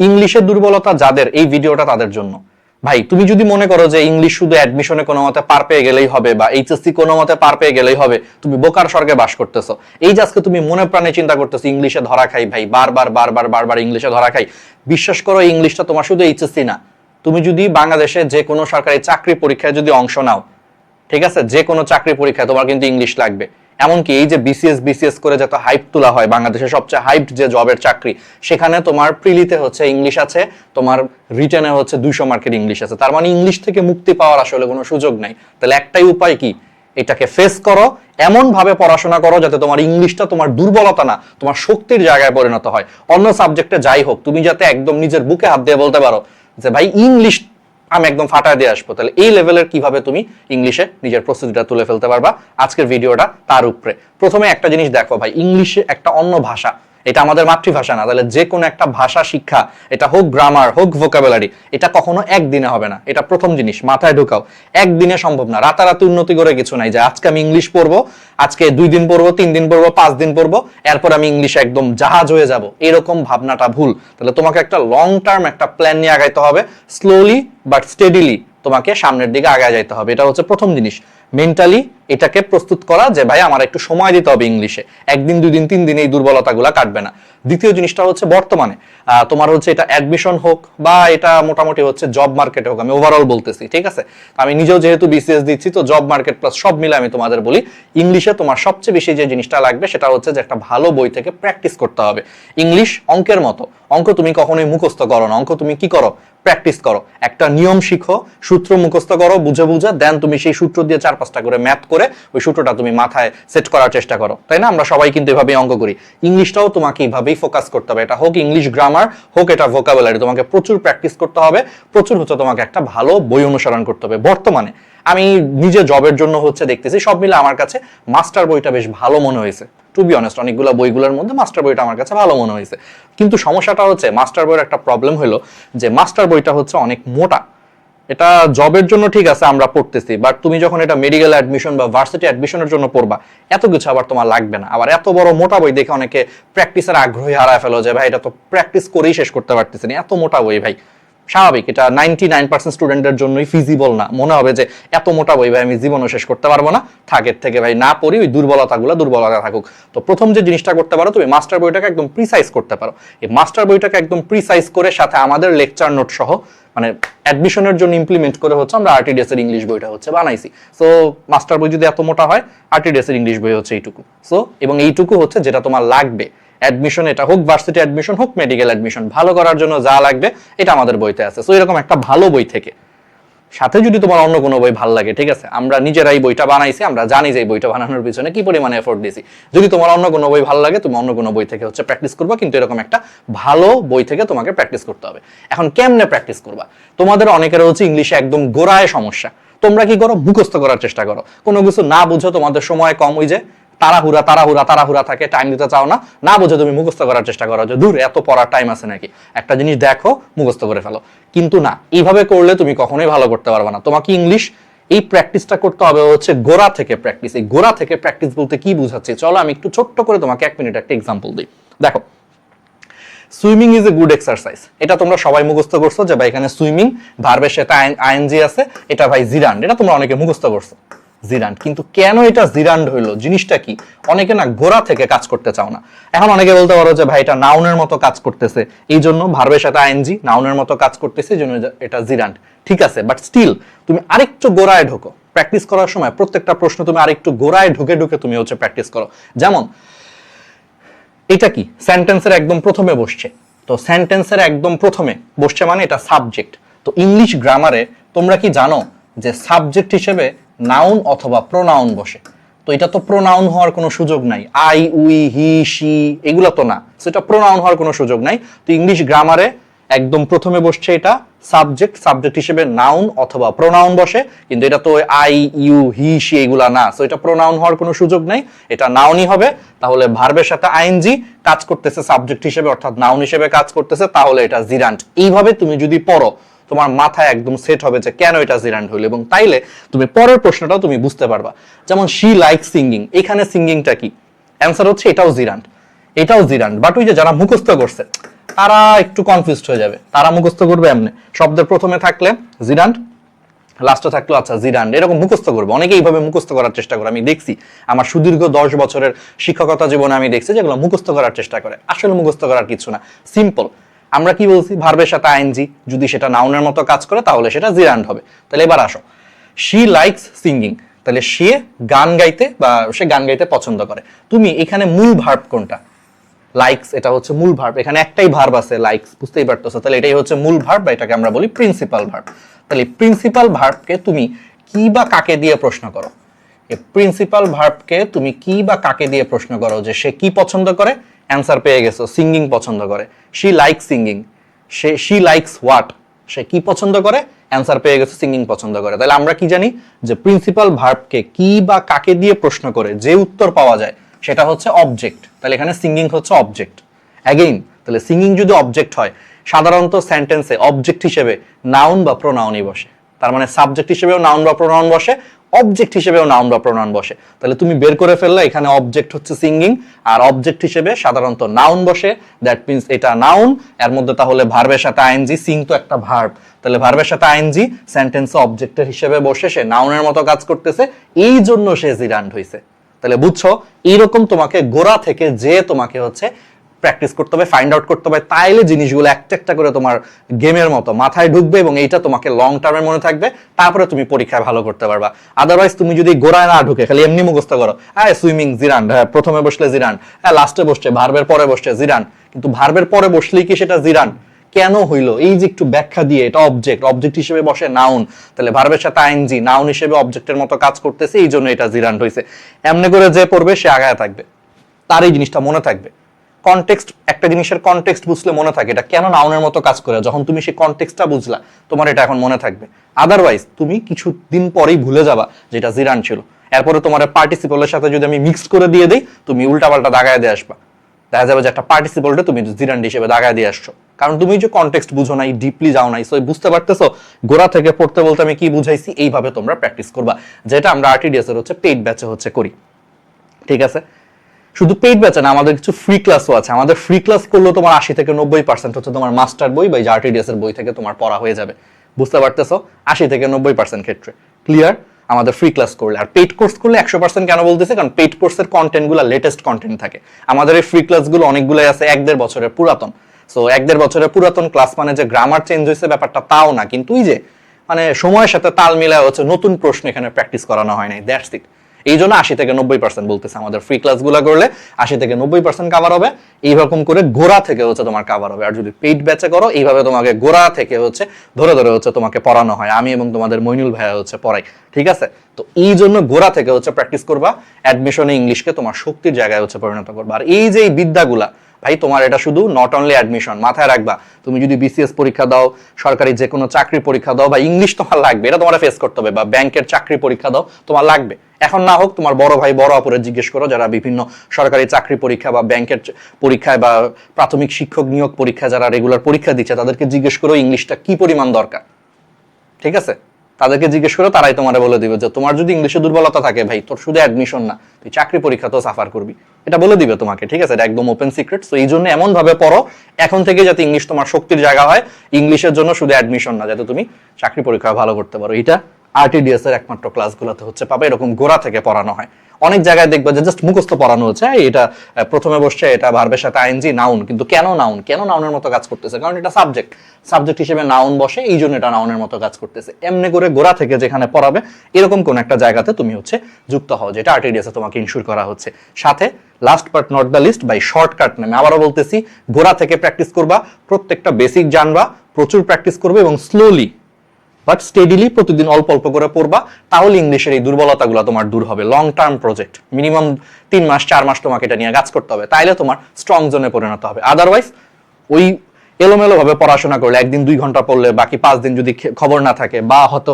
ইংলিশের দুর্বলতা যাদের, এই ভিডিওটা তাদের জন্য। ভাই তুমি যদি মনে করো যে ইংলিশ শুধু অ্যাডমিশনে কোনো মতে পার পেয়ে গেলেই হবে বা এইচএসসি কোনো মতে পার পেয়ে গেলেই হবে, তুমি বোকার স্বর্গে বাস করতেছো। এই যে আজকে তুমি মনে প্রাণে চিন্তা করতেছো ইংলিশে ধরা খাই, ভাই বারবার ইংলিশে ধরা খাই, বিশ্বাস করো ইংলিশটা তোমার শুধু এইচএসসি না, তুমি যদি বাংলাদেশে যে কোনো সরকারি চাকরি পরীক্ষায় যদি অংশ নাও, ঠিক আছে, যে কোনো চাকরি পরীক্ষায় তোমার কিন্তু ইংলিশ লাগবে। এমনকি এই যে বিসিএস করে যত হাইপ তোলা হয়, বাংলাদেশের সবচেয়ে হাইপড যে জবের চাকরি, সেখানে তোমার প্রিলিতে হচ্ছে ইংলিশ আছে, তোমার রিটেনে হচ্ছে 200 মার্কের ইংলিশ আছে। তার মানে ইংলিশ থেকে মুক্তি পাওয়ার আসলে কোনো সুযোগ নাই। তাহলে একটাই উপায় কি, এটাকে ফেস করো, এমন ভাবে পড়াশোনা করো যাতে তোমার ইংলিশটা তোমার দুর্বলতা না, তোমার শক্তির জায়গায় পরিণত হয়। অন্য সাবজেক্টে যাই হোক, তুমি যাতে একদম নিজের বুকে হাত দিয়ে বলতে পারো যে ভাই ইংলিশ আমি একদম ফাটায় দিয়ে আসবো। তাহলে এই লেভেলের কিভাবে তুমি ইংলিশে নিজের প্রস্তুতিটা তুলে ফেলতে পারবা, আজকের ভিডিওটা তার উপরে। প্রথমে একটা জিনিস দেখো ভাই, ইংলিশে একটা অন্য ভাষা, এটা আমাদের মাতৃভাষা না। তাহলে যে কোনো একটা ভাষা শিক্ষা, এটা হোক গ্রামার হোক ভোকাবুলারি, এটা কখনো একদিনে হবে না। এটা প্রথম জিনিস মাথায় ঢুকাও, একদিনে সম্ভব না। রাতারাতি উন্নতি করে কিছু নাই যে আজকে আমি ইংলিশ পড়বো, আজকে 2 দিন পড়বো, 3 দিন পড়বো, 5 দিন পড়বো, এরপর আমি ইংলিশে একদম জাহাজ হয়ে যাব, এরকম ভাবনাটা ভুল। তাহলে তোমাকে একটা লং টার্ম একটা প্ল্যান নিয়ে আগাইতে হবে, স্লোলি বাট স্টেডিলি তোমাকে সামনের দিকে আগায় যাইতে হবে। এটা হচ্ছে প্রথম জিনিস, মেন্টালি এটাকে প্রস্তুত করা যে ভাই আমার একটু সময় দিতে হবে ইংলিশে, 1 দিন 2 দিন 3 দিন এই দুর্বলতাগুলো কাটবে না। দ্বিতীয় জিনিসটা হচ্ছে বর্তমানে তোমার হচ্ছে এটা অ্যাডমিশন হোক বা এটা মোটামুটি হচ্ছে জব মার্কেটে হোক, আমি ওভারঅল বলতেছি, ঠিক আছে। আমি নিজেও যেহেতু বিসিএস দিচ্ছি, তো জব মার্কেট প্লাস সব মিলে আমি তোমাদের বলি, ইংলিশে তোমার সবচেয়ে বেশি যে জিনিসটা লাগবে সেটা হচ্ছে যে একটা ভালো বই থেকে প্র্যাকটিস করতে হবে। ইংলিশ অঙ্কের মতো, অঙ্ক তুমি কখনোই মুখস্থ করো না, অঙ্ক তুমি কি করো, প্র্যাকটিস করো। একটা নিয়ম শিখো, সূত্র মুখস্থ করো বুঝে বুঝে, দেন তুমি সেই সূত্র দিয়ে 4-5টা করে ম্যাথ করে ওই সূত্রটা তুমি মাথায় সেট করার চেষ্টা করো, তাই না? আমরা সবাই কিন্তু এভাবেই অঙ্ক করি। ইংলিশটাও তোমাকে এইভাবেই ফোকাস করতে হবে, এটা হোক ইংলিশ গ্রামার হোক এটা ভোকাবুলারি, তোমাকে প্রচুর প্র্যাকটিস করতে হবে, প্রচুর হচ্ছে তোমাকে একটা ভালো বই অনুসরণ করতে হবে। বর্তমানে আমি নিজে জবের জন্য হচ্ছে দেখতেছি, সব মিলে আমার কাছে মাস্টার বইটা বেশ ভালো মনে হয়েছে। টু বি অনেস্ট, অনেকগুলো বইগুলোর মধ্যে মাস্টার বইটা আমার কাছে ভালো মনে হয়েছে। কিন্তু সমস্যাটা হচ্ছে মাস্টার বইয়ের একটা প্রবলেম হলো যে মাস্টার বইটা হচ্ছে অনেক মোটা। এটা জবের জন্য ঠিক আছে আমরা পড়তেছি, বাট তুমি যখন এটা মেডিকেল অ্যাডমিশন বা ভার্সিটি অ্যাডমিশনের জন্য পড়বা, এত কিছু আবার তোমার লাগবে না। আবার এত বড় মোটা বই দেখে অনেকে প্র্যাকটিসের আগ্রহী হারায় ফেলো যে ভাই এটা তো প্র্যাকটিস করেই শেষ করতে পারতেছি না, এত মোটা বই। ভাই স্বাভাবিক, এটা 99% স্টুডেন্টের জন্যই ফিজিবল না। মনে হবে যে এত মোটা বই ভাই আমি জীবনও শেষ করতে পারবো না, থাকের থেকে ভাই না পড়ি, ওই দুর্বলতা থাকুক। তো প্রথম যে জিনিসটা করতে পারো, তুমি মাস্টার বইটাকে একদম প্রিসাইজ করতে পারো। এই মাস্টার বইটাকে একদম প্রিসাইজ করে সাথে আমাদের লেকচার নোট সহ, মানে অ্যাডমিশনের জন্য ইমপ্লিমেন্ট করে হচ্ছে আমরা আরটিডিএস এর ইংলিশ বইটা হচ্ছে বানাইছি। সো মাস্টার বই যদি এত মোটা হয়, আরটিডিএস এর ইংলিশ বই হচ্ছে এইটুকু। সো এবং এইটুকু হচ্ছে যেটা তোমার লাগবে অ্যাডমিশন, এটা হোক ভার্সিটি অ্যাডমিশন হোক মেডিকেল অ্যাডমিশন, ভালো করার জন্য যা লাগবে এটা আমাদের বইতে আছে। সো এরকম একটা ভালো বই থেকে সাথে যদি তোমার অন্য কোনো বই ভালো লাগে, ঠিক আছে, আমরা নিজেরাই বইটা বানাইছি, আমরা জানি যে এই বইটা বানানোর পিছনে কি পরিমাণে এফোর্ট দিয়েছি। যদি তোমার অন্য কোনো বই ভালো লাগে, তুমি অন্য কোনো বই থেকে হচ্ছে প্র্যাকটিস করবা, কিন্তু এরকম একটা ভালো বই থেকে তোমাকে প্র্যাকটিস করতে হবে। এখন কেমনে প্র্যাকটিস করবা? তোমাদের অনেকের হচ্ছে ইংলিশে একদম গোড়ায় সমস্যা। তোমরা কি করো, মুখস্থ করার চেষ্টা করো, কোনো কিছু না বুঝো, তোমাদের সময় কম, ওই যে তাড়াহুড়া থাকে, টাইম দিতে চাও না, না বুঝে তুমি মুখস্থ করার চেষ্টা করো যে দূর এত পড়ার টাইম আছে নাকি, একটা জিনিস দেখো মুখস্থ করে ফেলো। কিন্তু না, এইভাবে করলে তুমি কখনোই ভালো করতে পারবে না। তোমাকে ইংলিশ এই প্র্যাকটিসটা করতে হবে হচ্ছে গোড়া থেকে প্র্যাকটিস। এই গোড়া থেকে প্র্যাকটিস বলতে কি বুঝাচ্ছি, চলো আমি একটু ছোট্ট করে তোমাকে 1 মিনিট একটা এক্সাম্পল দিই। দেখো, swimming is a good exercise, এটা তোমরা সবাই মুখস্থ করছো যে ভাই এখানে সুইমিং ভার্বের সাথে আইএনজি আছে, এটা ভাই জিরান্ড, এটা তোমরা অনেকে মুখস্থ করছো জিরান্ড। কিন্তু কেন এটা জিরান্ড হইলো, জিনিসটা কি? অনেকে না গোড়া থেকে কাজ করতে চাও না। এখন অনেকে বলতে পারো যে ভাই এটা নাউনের মতো কাজ করতেছে, এই জন্য ভার্বের সাথে আইএনজি নাউনের মতো কাজ করতেছে, এই জন্য এটা জিরান্ড। ঠিক আছে, বাট স্টিল তুমি আরেকটু গোড়ায় ঢোকো প্র্যাকটিস করার সময়, প্রত্যেকটা প্রশ্ন তুমি আরেকটু গোড়ায় ঢুকে তুমি হচ্ছে প্র্যাকটিস করো। যেমন এটা কি সেন্টেন্সের একদম প্রথমে বসছে, তো সেন্টেন্সের একদম প্রথমে বসছে মানে এটা সাবজেক্ট। তো ইংলিশ গ্রামারে তোমরা কি জানো যে সাবজেক্ট হিসেবে নাউন অথবা প্রোনাউন বসে? তো এটা তো প্রোনাউন হওয়ার কোনো সুযোগ নাই, আই উই হি সি এগুলো তো না, সেটা প্রোনাউন হওয়ার কোনো সুযোগ নাই। তো ইংলিশ গ্রামারে একদম প্রথমে বসছে এটা সাবজেক্ট, সাবজেক্ট হিসেবে নাউন অথবা প্রোনাউন বসে, কিন্তু এটা তো আই ইউ হি সি এগুলা না, সো এটা প্রোনাউন হওয়ার কোনো সুযোগ নাই, এটা নাউনই হবে। তাহলে ভার্বের সাথে আইএনজি কাজ করতেছে সাবজেক্ট হিসেবে, অর্থাৎ নাউন হিসেবে কাজ করতেছে, তাহলে এটা জিরান্ড। এইভাবে তুমি যদি পড়ো, তোমার মাথায় একদম সেট হবে যে কেন এটা জিরান্ড হইলো, এবং তাইলে তুমি পরের প্রশ্নটাও তুমি বুঝতে পারবা। যেমন শি লাইক সিঙ্গিং, এখানে সিঙ্গিংটা কি? অ্যান্সার হচ্ছে এটাও জিরান্ড, এটাও জিরান্ড। বাট ওই যে যারা মুখস্থ করছে, তারা একটু কনফিউজড হয়ে যাবে, তারা মুখস্থ করবে এমনি শব্দের প্রথমে থাকলে জিরান্ড, লাস্টে থাকলো আচ্ছা জিরান্ড, এরকম মুখস্থ করবে। অনেকে এইভাবে মুখস্থ করার চেষ্টা করে, আমি দেখছি আমার সুদীর্ঘ 10 বছরের শিক্ষকতা জীবনে আমি দেখছি যেগুলো মুখস্থ করার চেষ্টা করে। আসলে মুখস্থ করার কিছু না, সিম্পল। আমরা কি বলছি, ভার্বের সাথে আইএনজি যদি সেটা নাউনের মতো কাজ করে তাহলে সেটা জিরান্ড হবে। তাহলে এবার আসো, শি লাইকস সিঙ্গিং, তাহলে সে গান গাইতে বা সে গান গাইতে পছন্দ করে। তুমি এখানে মূল ভার্ব কোনটা? লাইকস, এটা হচ্ছে মূল ভার্ব, এখানে একটাই ভার্ব আছে লাইকস, বুঝতেই পারতেছো। তাহলে এটাই হচ্ছে মূল ভার্ব, বা এটাকে আমরা বলি প্রিন্সিপাল ভার্ব। তাহলে প্রিন্সিপাল ভার্বকে তুমি কি বা কাকে দিয়ে প্রশ্ন করো? এই প্রিন্সিপাল ভার্বকে তুমি কি বা কাকে দিয়ে প্রশ্ন করো যে সে কি পছন্দ করে? অ্যান্সার পেয়ে গেছো, সিঙ্গিং পছন্দ করে। She likes singing, she likes what, সে কি পছন্দ করে? অ্যান্সার পেয়ে গেছে, সিঙ্গিং পছন্দ করে। তাহলে আমরা কি জানি যে প্রিন্সিপাল ভার্বকে কি বা কাকে দিয়ে প্রশ্ন করে যে উত্তর পাওয়া যায় সেটা হচ্ছে অবজেক্ট। তাহলে এখানে সিঙ্গিং হচ্ছে অবজেক্ট। অ্যাগেইন, তাহলে সিঙ্গিং যদি অবজেক্ট হয়, সাধারণত সেন্টেন্সে অবজেক্ট হিসেবে নাউন বা প্রোনাউনই বসে। তার মানে সাবজেক্ট হিসেবেও নাউন বা প্রোনাউন বসে, অবজেক্ট হিসেবেও নাউন বা প্রোনাউন বসে। তাহলে তুমি বের করে ফেললে এখানে অবজেক্ট হচ্ছে সিঙ্গিং, আর অবজেক্ট হিসেবে সাধারণত নাউন বসে। দ্যাট মিন্স এটা নাউন, এর মধ্যে তাহলে ভার্বের সাথে আইএনজি, সিং তো একটা ভার্ব, তাহলে ভার্বের সাথে আইএনজি সেন্টেন্সে অবজেক্টের হিসেবে বসে সে নাউনের মতো কাজ করতেছে, এই জন্য সে জিরান্ড হইছে। তাহলে বুঝছো, এইরকম তোমাকে গোড়া থেকে যে তোমাকে হচ্ছে প্র্যাকটিস করতে হবে, ফাইন্ড আউট করতে হবে, তাইলে জিনিসগুলো একটা একটা করে তোমার গেমের মতো মাথায় ঢুকবে এবং এইটা তোমাকে লং টার্মে মনে থাকবে। তারপরে তুমি পরীক্ষায় ভালো করতে পারবা। আদারওয়াইজ তুমি যদি গোড়ায় না ঢুকে খালি এমনি মুখস্থ করো, হ্যাঁ সুইমিং জিরান্ড, হ্যাঁ প্রথমে বসলে জিরান্ড, হ্যাঁ লাস্টে বসছে, ভার্বের পরে বসছে জিরান্ড, কিন্তু ভার্বের পরে বসলেই কি সেটা জিরান্ড? কেন হইলো? এই যে একটু ব্যাখ্যা দিয়ে, এটা অবজেক্ট, অবজেক্ট হিসেবে বসে নাউন, তাহলে ভার্বের সাথে আইএনজি নাউন হিসেবে অবজেক্টের মতো কাজ করতেছে, এই জন্য এটা জিরান্ড হইছে। এমনি করে যে পড়বে সে আগায় থাকবে, তার এই জিনিসটা মনে থাকবে। কনটেক্সট, একটা জিনিসের কনটেক্সট বুঝলে মনে থাকে এটা কেন নাউনের মতো কাজ করে, যখন তুমি সেই কনটেক্সটটা বুঝলা তোমার এটা এখন মনে থাকবে। আদারওয়াইজ তুমি কিছুদিন পরেই ভুলে যাবা যেটা জিরান্ড ছিল। এরপরে তোমার পার্টিসিপলের সাথে যদি আমি মিক্সড করে দিয়ে দিই, তুমি উল্টাপাল্টা দাগায় দিয়ে আসবা, দেখা যাবে যে একটা পার্টিসিপলটা তুমি জিরান্ড হিসেবে দাগায় দিয়ে আসছো, কারণ তুমি যে কনটেক্সট বুঝো নাই, ডিপলি যাও নাই। সো বুঝতে পারতেছো গোড়া থেকে পড়তে বলতে আমি কি বুঝাইছি? এইভাবে তোমরা প্র্যাকটিস করবা, যেটা আমরা আরটিডিএস এর হচ্ছে পেইড ব্যাচে হচ্ছে করি। ঠিক আছে, শুধু পেইড ব্যাচে না, আমাদের কিছু ফ্রি ক্লাসও আছে। আমাদের ফ্রি ক্লাস করলেও তোমার 80 থেকে 90% হচ্ছে তোমার মাস্টার বই বা আরটিডিএস এর বই থেকে তোমার পড়া হয়ে যাবে। বুঝতে পারতেছো? 80 থেকে 90% ক্ষেত্রে ক্লিয়ার আমাদের ফ্রি ক্লাস করলে। আর পেইড কোর্স করলে 100% কেন বলতেছে? কারণ পেইড কোর্সের কন্টেন্টগুলো লেটেস্ট কন্টেন্ট থাকে। আমাদের এই ফ্রি ক্লাসগুলো অনেকগুলোই আছে 1-1.5 বছরের পুরাতন। সো 1-1.5 বছরের পুরাতন ক্লাস মানে যে গ্রামার চেঞ্জ হয়েছে ব্যাপারটা তাও না, কিন্তু ওই যে মানে সময়ের সাথে তাল মিলায় হচ্ছে নতুন প্রশ্ন এখানে প্র্যাকটিস করানো হয় নাই, দ্যাটস ইট। এই জন্য 80 থেকে 90% বলতেছে আমাদের ফ্রি ক্লাসগুলো করলে 80 থেকে 90% কাভার হবে। এইরকম করে গোড়া থেকে হচ্ছে তোমার কাভার হবে। আর যদি পেইড ব্যাচে করো, এইভাবে তোমাকে গোড়া থেকে হচ্ছে ধরে ধরে হচ্ছে তোমাকে পড়ানো হয়, আমি এবং তোমাদের মইনুল ভাইয়া হচ্ছে পড়াই। ঠিক আছে, তো এই জন্য গোড়া থেকে হচ্ছে প্র্যাকটিস করবা, অ্যাডমিশনে ইংলিশকে তোমার শক্তির জায়গায় হচ্ছে পরিণত করবা। আর এই যে বিদ্যাগুলা ভাই, তোমার এটা শুধু নট অনলি অ্যাডমিশন, মাথায় রাখবা। তুমি যদি বিসিএস পরীক্ষা দাও, সরকারি যে কোনো চাকরি পরীক্ষা দাও, বা ইংলিশ তোমার লাগবে, এটা তোমার ফেস করতে হবে, বা ব্যাংকের চাকরি পরীক্ষা দাও, তোমার লাগবে। এখন না হোক, তোমার বড় ভাই বড় আপুরে জিজ্ঞেস করো যারা বিভিন্ন সরকারি চাকরি পরীক্ষা বা ব্যাংকের পরীক্ষায় বা প্রাথমিক শিক্ষক নিয়োগ পরীক্ষা যারা রেগুলার পরীক্ষা দিচ্ছে, তাদেরকে জিজ্ঞেস করো ইংলিশটা কি পরিমাণ দরকার। ঠিক আছে, তাদেরকে জিজ্ঞেস করো, তারাই তোমার বলে দিবে যে তোমার যদি ইংলিশে দুর্বলতা থাকে ভাই, তোর শুধু অ্যাডমিশন না, তুই চাকরি পরীক্ষা তো সাফার করবি, এটা বলে দিবে তোমাকে। ঠিক আছে, এটা একদম ওপেন সিক্রেট। সো এই জন্য এমন ভাবে পড়ো এখন থেকে যাতে ইংলিশ তোমার শক্তির জায়গা হয়, ইংলিশের জন্য শুধু অ্যাডমিশন না, যাতে তুমি চাকরি পরীক্ষায় ভালো করতে পারো। এটা আরটিডিএস এর একমাত্র ক্লাসগুলোতে হচ্ছে পাবে, এরকম গোড়া থেকে পড়ানো হয়। অনেক জায়গায় দেখবে যে জাস্ট মুখস্থ পড়ানো হচ্ছে, এটা প্রথমে বসছে, এটা ভার্বের সাথে আইএনজি নাউন, কিন্তু কেন নাউন? কেন নাউনের মতো কাজ করতেছে? কারণ এটা সাবজেক্ট, সাবজেক্ট হিসেবে নাউন বসে, এই জন্য এটা নাউনের মতো কাজ করতেছে। এমনি করে গোড়া থেকে যেখানে পড়াবে এরকম কোন একটা জায়গাতে তুমি হচ্ছে যুক্ত হও, যেটা আরটিডিএস এ তোমাকে ইনশিওর করা হচ্ছে। সাথে last but not the least, by shortcut নামে আবারও বলতেছি, গোড়া থেকে প্র্যাকটিস করবা, প্রত্যেকটা বেসিক জানবা, প্রচুর প্র্যাকটিস করবে এবং স্লোলি বাট স্টেডিলি প্রতিদিন অল্প অল্প করে পড়বা, তাহলে ইংলিশের এই দুর্বলতাগুলো তোমার দূর হবে। লং টার্ম প্রজেক্ট, মিনিমাম 3 মাস 4 মাস তোমাকে এটা নিয়ে কাজ করতে হবে, তাইলে তোমার স্ট্রং জোনে পরিণত হবে। আদারওয়াইজ ওই এলোমেলো ভাবে পড়াশোনা করলে, একদিন 2 ঘন্টা পড়লে বাকি 5 দিন যদি খবর না থাকে, বা হয়তো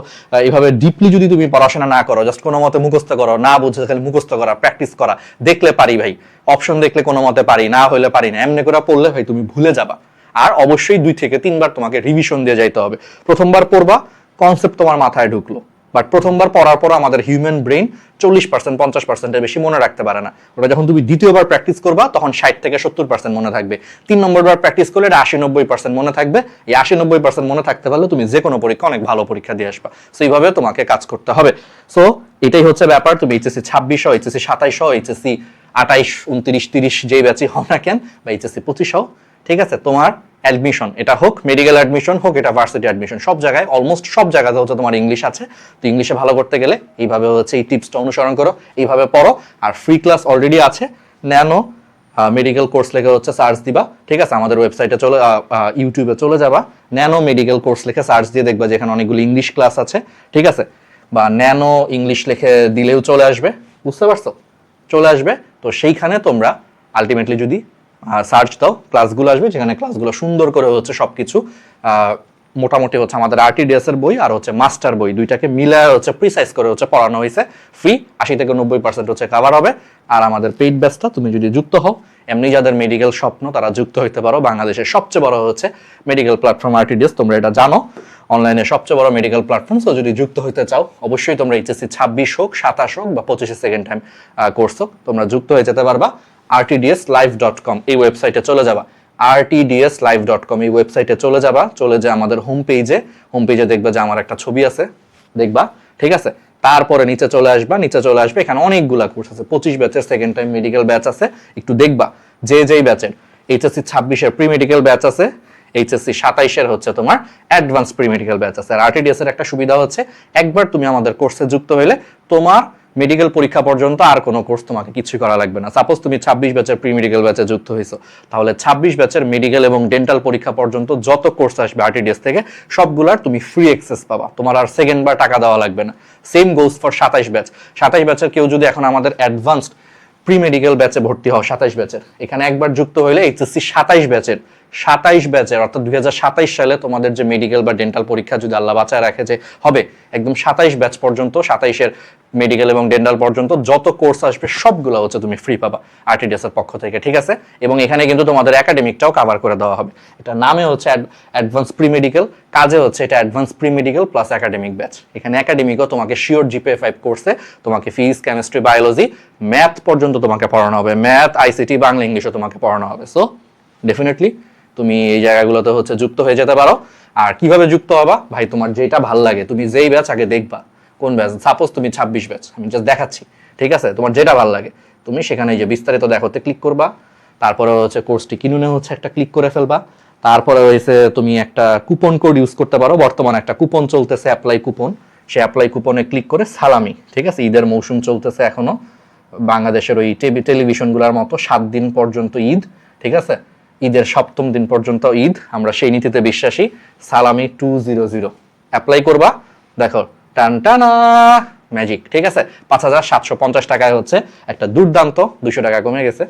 এইভাবে ডিপলি যদি তুমি পড়াশোনা না করো, জাস্ট কোনো মতে মুখস্থ করো, না বুঝে খালি মুখস্থ করা, প্র্যাকটিস করা, দেখলে পারি ভাই, অপশন দেখলে কোনো মতে পারি, না হইলে পারি না, এমনি করে পড়লে ভাই তুমি ভুলে যাবা। আর অবশ্যই 2 থেকে 3 বার তোমাকে রিভিশন দিয়ে যাইতে হবে। প্রথমবার পড়বা, কনসেপ্ট তোমার মাথায় ঢুকলো, বাট প্রথমবার পড়ার পর আমাদের হিউম্যান ব্রেইন 40% 50%-এর বেশি মনে রাখতে পারে না। ওটা যখন তুমি দ্বিতীয়বার প্র্যাকটিস করবা তখন 60 থেকে 70% মনে থাকবে। 3 নম্বরবার প্র্যাকটিস করলে এটা 80-90% মনে থাকবে। এই 80-90% মনে থাকতে পারলে তুমি যে কোনো পরীক্ষা অনেক ভালো পরীক্ষা দিয়ে আসবা। সো এইভাবে তোমাকে কাজ করতে হবে। সো এটাই হচ্ছে ব্যাপার। তুমি এইচএসসি 26 হও, এইচএসসি 27 হও, এইচএসসি 28, 29, 30 যেই ব্যাচই হও না কেন, বা এইচএসসি 25 হও, ঠিক আছে, তোমার অ্যাডমিশন এটা হোক মেডিকেল অ্যাডমিশন হোক এটা ভার্সিটি অ্যাডমিশন, সব জায়গায় অলমোস্ট সব জায়গাতে হচ্ছে তোমার ইংলিশ আছে। তো ইংলিশে ভালো করতে গেলে এইভাবে হচ্ছে এই টিপসটা অনুসরণ করো, এইভাবে পড়ো। আর ফ্রি ক্লাস অলরেডি আছে, ন্যানো মেডিকেল কোর্স লিখে হচ্ছে সার্চ দিবা, ঠিক আছে, আমাদের ওয়েবসাইটে চলে ইউটিউবে চলে যাবা, ন্যানো মেডিকেল কোর্স লিখে সার্চ দিয়ে দেখবা যে এখানে অনেকগুলো ইংলিশ ক্লাস আছে, ঠিক আছে, বা ন্যানো ইংলিশ লিখে দিলেও চলে আসবে, বুঝতে পারছো, চলে আসবে। তো সেইখানে তোমরা আলটিমেটলি যদি সার্চ দাও ক্লাসগুলো আসবে, যেখানে ক্লাসগুলো সুন্দর করে হচ্ছে সবকিছু মোটামুটি হচ্ছে আমাদের আরটিডিএস এর বই আর হচ্ছে মাস্টার বই দুইটাকে মিলায় হচ্ছে প্রিসাইজ করে হচ্ছে পড়ানো হয়েছে। ফ্রি 80-90% হচ্ছে কভার হবে। আর আমাদের পেইড ব্যাচটা তুমি যদি যুক্ত হও, এমনি যাদের মেডিকেল স্বপ্ন তারা যুক্ত হইতে পারো। বাংলাদেশের সবচেয়ে বড় হচ্ছে মেডিকেল প্ল্যাটফর্ম আরটিডিএস, তোমরা এটা জানো, অনলাইনে সবচেয়ে বড় মেডিকেল প্ল্যাটফর্ম। সো যদি যুক্ত হইতে চাও অবশ্যই তোমরা এইচএসসি 26 হোক, 27 হোক বা 25 সেকেন্ড টাইম কোর্স হোক, তোমরা যুক্ত হয়ে যেতে পারবা। rtdslive.com এই ওয়েবসাইটে চলে যাবা, rtdslive.com এই ওয়েবসাইটে চলে যাবা, চলে যে আমাদের হোম পেজে দেখবা যে আমার একটা ছবি আছে, দেখবা, ঠিক আছে। তারপরে নিচে চলে আসবে, এখানে অনেকগুলা কোর্স আছে, 25 ব্যাচের সেকেন্ড টাইম মেডিকেল ব্যাচ আছে, একটু দেখবা যেই ব্যাচের এইচএসসি 26-এর প্রি মেডিকেল ব্যাচ আছে, এইচএসসি 27-এর হচ্ছে তোমার অ্যাডভান্স প্রি মেডিকেল ব্যাচ আছে। আর আরটিডিএস এর একটা সুবিধা হচ্ছে একবার তুমি আমাদের কোর্সে যুক্ত হইলে তোমার মেডিকেল পরীক্ষা পর্যন্ত আর কোনো কোর্স তোমাকে কিছু করা লাগবে না। সাপোজ তুমি 26 ব্যাচের প্রি মেডিকেল ব্যাচে যুক্ত হয়েছো, তাহলে 26 ব্যাচের মেডিকেল এবং ডেন্টাল পরীক্ষা পর্যন্ত যত কোর্স আসবে আরটিডিএস থেকে সবগুলার তুমি ফ্রি অ্যাক্সেস পাবা, তোমার আর সেকেন্ড বার টাকা দেওয়া লাগবে না। Same goes for 27 batch. 27 ব্যাচের কেউ যদি এখন আমাদের অ্যাডভান্সড প্রি মেডিকেল ব্যাচে ভর্তি হও 27 ব্যাচের, এখানে একবার যুক্ত হইলে এইচএসসি 27 ব্যাচের অর্থাৎ 2027 সালে তোমাদের যে মেডিকেল বা ডেন্টাল পরীক্ষা যদি আল্লাহ বাঁচায় রাখে যে হবে, একদম 27 ব্যাচ পর্যন্ত, 27-এর মেডিকেল এবং ডেন্টাল পর্যন্ত যত কোর্স আসবে সবগুলো হচ্ছে তুমি ফ্রি পাবা আরটিডিএস এর পক্ষ থেকে, ঠিক আছে। এবং এখানে কিন্তু তোমাদের একাডেমিকটাও কভার করে দেওয়া হবে। এটা নামে হচ্ছে অ্যাডভান্স প্রি মেডিকেল, কাজে হচ্ছে এটা advance pre medical plus academic batch. এখানে একাডেমিকও তোমাকে শিওর জিপিএ 5 কোর্সে তোমাকে ফিজিক্স, কেমিস্ট্রি, বায়োলজি, ম্যাথ পর্যন্ত তোমাকে পড়ানো হবে, ম্যাথ, আইসিটি, বাংলা, ইংলিশও তোমাকে পড়ানো হবে। সো ডেফিনেটলি তুমি এই জায়গাগুলোতে হচ্ছে যুক্ত হয়ে যেতে পারো। আর কিভাবে যুক্ত হবা ভাই, তোমার যেটা ভাল লাগে, তুমি যেই ব্যাচ আগে দেখবা, কোন ব্যাচ, সাপোজ তুমি 26 ব্যাচ, আমি জাস্ট দেখাচ্ছি, ঠিক আছে, তোমার যেটা ভাল লাগে তুমি সেখানে যে বিস্তারিত দেখাতে ক্লিক করবা, তারপরে হচ্ছে কোর্সটি কিনুনে হচ্ছে একটা ক্লিক করে ফেলবা, তারপরে হয়েছে তুমি একটা কুপন কোড ইউজ করতে পারো, বর্তমানে একটা কুপন চলতেছে অ্যাপ্লাই কুপন, সেই অ্যাপ্লাই কুপনে ক্লিক করে সালামি, ঠিক আছে, ঈদের মৌসুম চলতেছে এখনো বাংলাদেশের ওই টেলিভিশনগুলোর মতো 7 দিন পর্যন্ত ঈদ, ঠিক আছে, ঈদের 7ম দিন পর্যন্ত ঈদ, আমরা সেই নীতিতে বিশ্বাসী। সালামি 200 অ্যাপ্লাই করবা, দেখো টান টানা ম্যাজিক, ঠিক আছে, 5750 টাকায় হচ্ছে একটা দুর্দান্ত 200 টাকা কমে গেছে।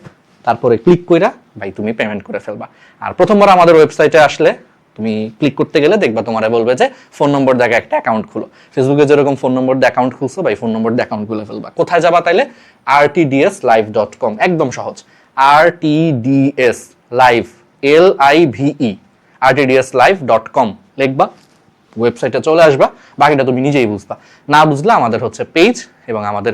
তারপরে ক্লিক কইরা ভাই তুমি পেমেন্ট করে ফেলবা। আর প্রথমবার আমাদের ওয়েবসাইটে আসলে তুমি ক্লিক করতে গেলে দেখবা তোমারে বলবে যে ফোন নম্বর দেখে একটা অ্যাকাউন্ট খুলো। ফেসবুকে যেরকম ফোন নম্বর দিয়ে অ্যাকাউন্ট খুলছো, ভাই ফোন নম্বর দিয়ে অ্যাকাউন্ট খুলে ফেলবা। কোথায় যাবা তাইলে? rtdslive.com, একদম সহজ, rtds লাইভ, LIVE, rtdslive.com লিখবা, ওয়েবসাইটে চলে আসবা, বাকিটা তুমি নিজেই বুঝবা। না বুঝলে আমাদের হচ্ছে পেজ এবং আমাদের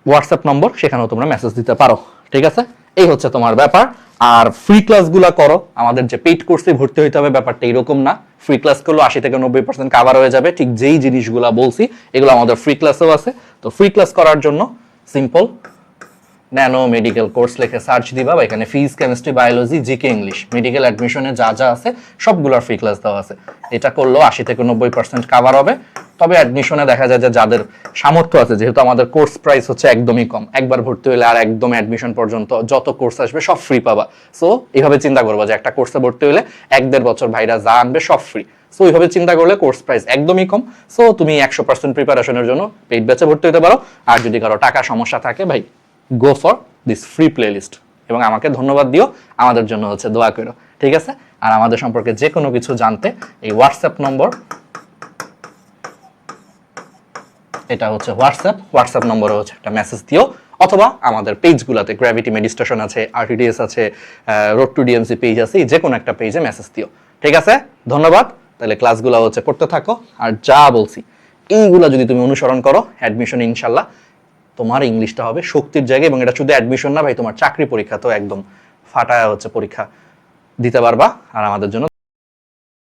হোয়াটসঅ্যাপ নম্বর, সেখানেও তোমরা মেসেজ দিতে পারো, ঠিক আছে। এই হচ্ছে তোমার ব্যাপার। আর ফ্রি ক্লাসগুলো করো, আমাদের যে পেইড কোর্সে ভর্তি হইতে হবে ব্যাপারটা এরকম না। ফ্রি ক্লাস করলে 80-90% কভার হয়ে যাবে, ঠিক যেই জিনিসগুলো বলছি এগুলো আমাদের ফ্রি ক্লাসেও আছে। তো ফ্রি ক্লাস করার জন্য সিম্পল ন্যানো মেডিকেল কোর্স লিখে সার্চ দিবা, বা এখানে physics, chemistry, biology, GK, English, medical অ্যাডমিশনে যা যা আছে সবগুলোর ফ্রি ক্লাস দেওয়া আছে। এটা করলেও 80-90% কভার হবে। তবে অ্যাডমিশনে দেখা যায় যে যাদের সামর্থ্য আছে, যেহেতু আমাদের কোর্স প্রাইস হচ্ছে একদমই কম, একবার ভর্তি হলে আর একদম অ্যাডমিশন পর্যন্ত যত কোর্স আসবে সব ফ্রি পাবা। সো এইভাবে চিন্তা করবা যে একটা কোর্সে ভর্তি হলে 1-1.5 বছর ভাইরা যা আনবে সব ফ্রি। সো এইভাবে চিন্তা করলে কোর্স প্রাইস একদমই কম। সো তুমি 100% প্রিপারেশনের জন্য পেইড ব্যাচে ভর্তি হতে পারো। আর যদি কারো টাকা সমস্যা থাকে ভাই, go for this free playlist এবং আমাকে ধন্যবাদ দিও, আমাদের জন্য হচ্ছে দোয়া করো, ঠিক আছে। আর আমাদের সম্পর্কে যে কোনো কিছু জানতে এই হোয়াটসঅ্যাপ নম্বর, এটা হচ্ছে হোয়াটসঅ্যাপ নম্বরে হচ্ছে একটা মেসেজ দিও, অথবা আমাদের পেজগুলোতে গ্র্যাভিটি মেডিস্টেশন আছে, আরটিডিএস আছে, রোড টু ডিএমসি পেজ আছে, যে কোনো একটা পেজে মেসেজ দিও, ঠিক আছে। ধন্যবাদ, তাহলে ক্লাসগুলো হচ্ছে পড়তে থাকো, আর যা বলছি এইগুলা যদি তুমি অনুসরণ করো, অ্যাডমিশন ইনশাল্লাহ তোমার ইংলিশটা হবে শক্তির জায়গায়। এবং এটা শুধু অ্যাডমিশন না ভাই, তোমার চাকরি পরীক্ষা তো একদম ফাটায় হচ্ছে পরীক্ষা দিতে পারবা। আর আমাদের জন্য